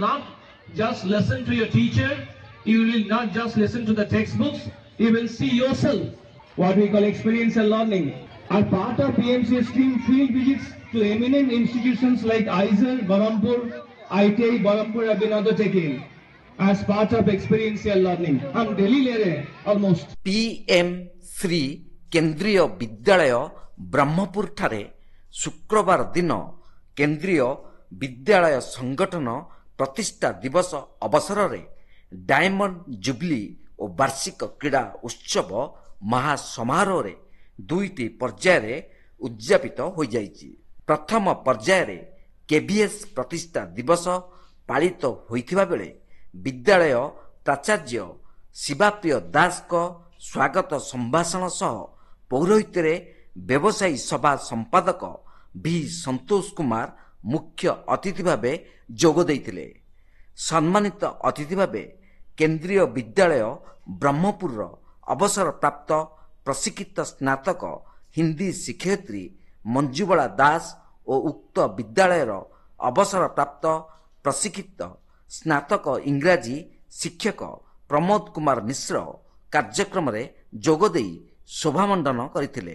not just listen to your teacher, you will not just listen to the textbooks, you will see yourself, what we call experiential learning. Are part of PMC stream field visits to eminent institutions like ISER, Barampur, ITI, Barampur have been undertaken as part of experiential learning. हम दिल्ली ले रहे हैं almost. PM Shri केंद्रीय विद्यालय ब्रह्मपुर ठारे शुक्रवार दिन केंद्रीय विद्यालय संगठन प्रतिष्ठा दिवस अवसर रे डायमंड जुबली और वार्षिक क्रीड़ा उत्सव महासमारोह रे दुईटी पर्यायर उद्यापित हो जाइछि। प्रथम पर्यायर केबीएस प्रतिष्ठा दिवस पालित होइथिबा बेले विद्यालय प्राचार्य शिवाप्रिय दास को स्वागत संभाषण सह पौरोहित्य व्यवसायी सभा संपादक भी संतोष कुमार मुख्य अतिथि भावे जोग देइथिले। सम्मानित अतिथि भावे केंद्रीय विद्यालय ब्रह्मपुर अवसर प्राप्त प्रशिक्षित स्नातक हिंदी शिक्षयित्री मंजुबाला दास और उक्त विद्यालयर अवसर प्राप्त प्रशिक्षित स्नातक इंग्राजी शिक्षक प्रमोद कुमार मिश्र कार्यक्रम रे जोग देई शोभामंडन करथिले।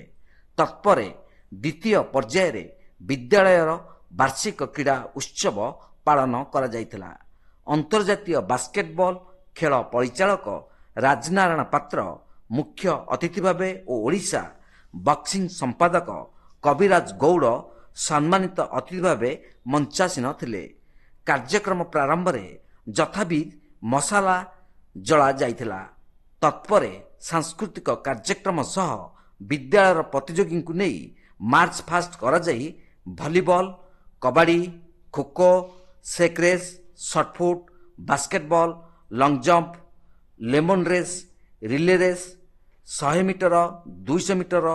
तत्परे द्वितीय पर्यायर विद्यालयर वार्षिक क्रीड़ा उत्सव पालन करा जायतिला। अंतर्जातीय बास्केटबॉल खेल परिचालक राजनारायण पात्र मुख्य अतिथि भावे और ओडिशा बॉक्सिंग संपादक कविराज गौड़ सम्मानित अतिथि भावे मंचासीन थिले। कार्यक्रम प्रारंभ रे जथाविध मसाला जला जाइथिला। तत्परे सांस्कृतिक कार्यक्रम सह विद्यालय प्रतियोगी को नहीं मार्च फास्ट करा जाई volleyball kabaddi kho kho sack race shot put basketball long jump lemon race relay race 100 metre 200 metre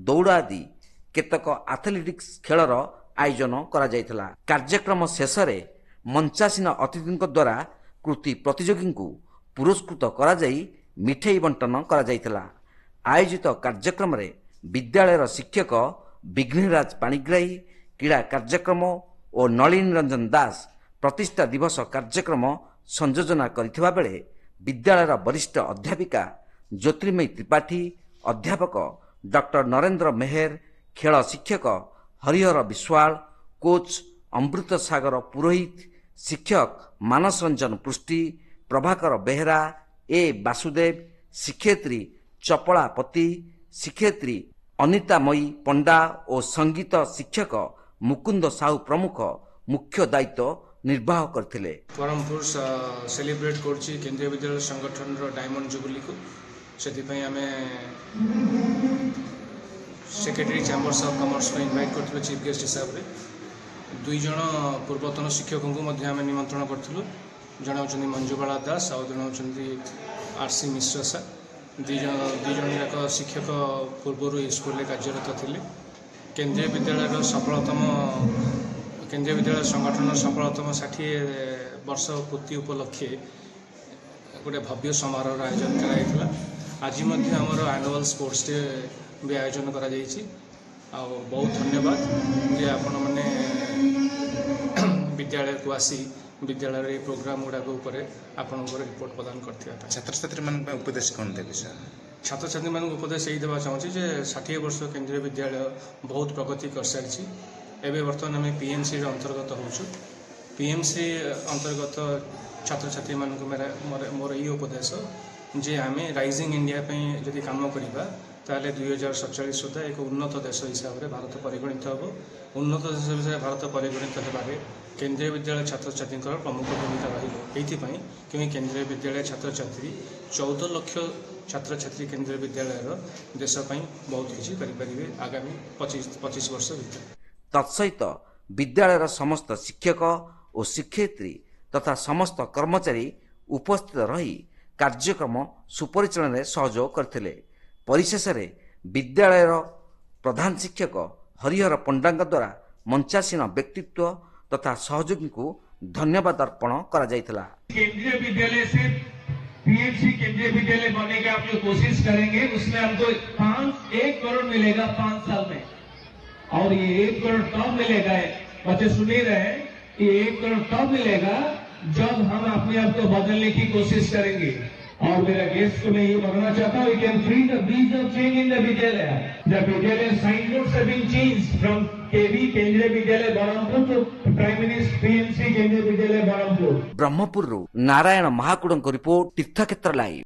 दौड़ आदि केतक एथलेटिक्स खेलर आयोजन करा जायतिला। कार्यक्रम शेष रे मंचासीन अतिथि द्वारा कृति प्रतियोगी को पुरस्कृत करा जाई मिठाई बंटन करा जायतिला। आयोजित कार्यक्रम रे विद्यालयर शिक्षक विघ्नराज पाणिग्राही क्रीड़ा कार्यक्रम और नलिन रंजन दास प्रतिष्ठा दिवस कार्यक्रम संयोजना करथिबा बेले विद्यालयर वरिष्ठ अध्यापिका ज्योतिर्मयी त्रिपाठी अध्यापक डॉक्टर नरेंद्र मेहर खेल शिक्षक हरिहर विश्वाल कोच अमृत सागर पुरोहित शिक्षक मानस रंजन पृष्टि प्रभाकर बेहरा ए वासुदेव शिक्षयित्री चपला पति शिक्षयित्री अनितामयी पंडा और संगीत शिक्षक मुकुंद साहू प्रमुख मुख्य दायित्व निर्वाह करथिले। ब्रह्मपुर सेलिब्रेट करछि केंद्रीय विद्यालय संगठन रो डायमंड जुबली को सेति आमे सेक्रेटरी चैम्बर्स ऑफ कॉमर्स को इनवाइट करथिलु चीफ गेस्ट हिसाब रे। दुई जण पूर्वतन शिक्षकों को मध्य आमे निमंत्रण करथिलु। जण होचंदी मंजुबाला दास और जण होचंदी आरसी मिश्र सर। दुई जण जाक शिक्षक पूर्व स्कूल में कार्यरत थिले। केंद्रीय विद्यालय सफलतम केंद्रीय विद्यालय संगठन सफलतम 60 वर्ष पूर्ति उपलक्षे गोटे भव्य समारोह आयोजन कराइला। आज आमर एनुअल स्पोर्ट्स डे भी आयोजन करा जायछि। बहुत धन्यवाद जे आपण माने विद्यालय को आसी विद्यालय प्रोग्राम गुड़ाक आपंकर रिपोर्ट प्रदान कर छात्र छात्री मान उपदेश कौन देवी सर? छात्र छात्री मान उपदेश यही देवा चाहूँगी जे 60 वर्ष केंद्रीय विद्यालय बहुत प्रगति कर सारी। एवं बर्तमान आम पीएमसी अंतर्गत होचु। पीएमसी अंतर्गत छात्र छात्री मान मोर ये उपदेश जे आम राइजिंग इंडिया जदि काम करवा ताले 2047 सुधा एक उन्नत देश हिसाब से भारत परिगणित हम। उन्नत देश हिसाब भारत परिगणित होबारे केंद्रीय विद्यालय छात्र छात्री प्रमुख भूमिका रही कि केंद्रीय विद्यालय छात्र छात्री 14 लाख छात्र छात्री केंद्रीय विद्यालय देशपाई बहुत किसी करें आगामी 25 वर्ष भर। तत्सहित विद्यालय समस्त शिक्षक और शिक्षयित्री तथा समस्त कर्मचारी उपस्थित रही कार्यक्रम सुपरिचालन सहयोग करथिले। परिशेष विद्यालय प्रधान शिक्षक हरिहर पंडा द्वारा मंचासीन व्यक्तित्व तथा सहयोगी को धन्यवाद अर्पण करा जायतिला। केंद्रीय विद्यालय से पीएमसी केंद्रीय विद्यालय बनने की आप जो कोशिश करेंगे उसमें हमको 1 करोड़ मिलेगा 5 साल में। और ये 1 करोड़ कब मिलेगा? बच्चे सुन ही रहे हैं ये एक तब मिलेगा जब हम अपने आप को बदलने की कोशिश करेंगे। और मेरा गेस्ट को मैं ये बताना चाहता हूँ, can free the bees of change in the Vidyalaya. The Vidyalaya sign boards have been changed from KV Kendriya Vidyalaya Berhampur to prime minister PMC Kendriya Vidyalaya Berhampur. Brahmapur Narayan Mahakud report तीर्थक्षेत्र लाइव।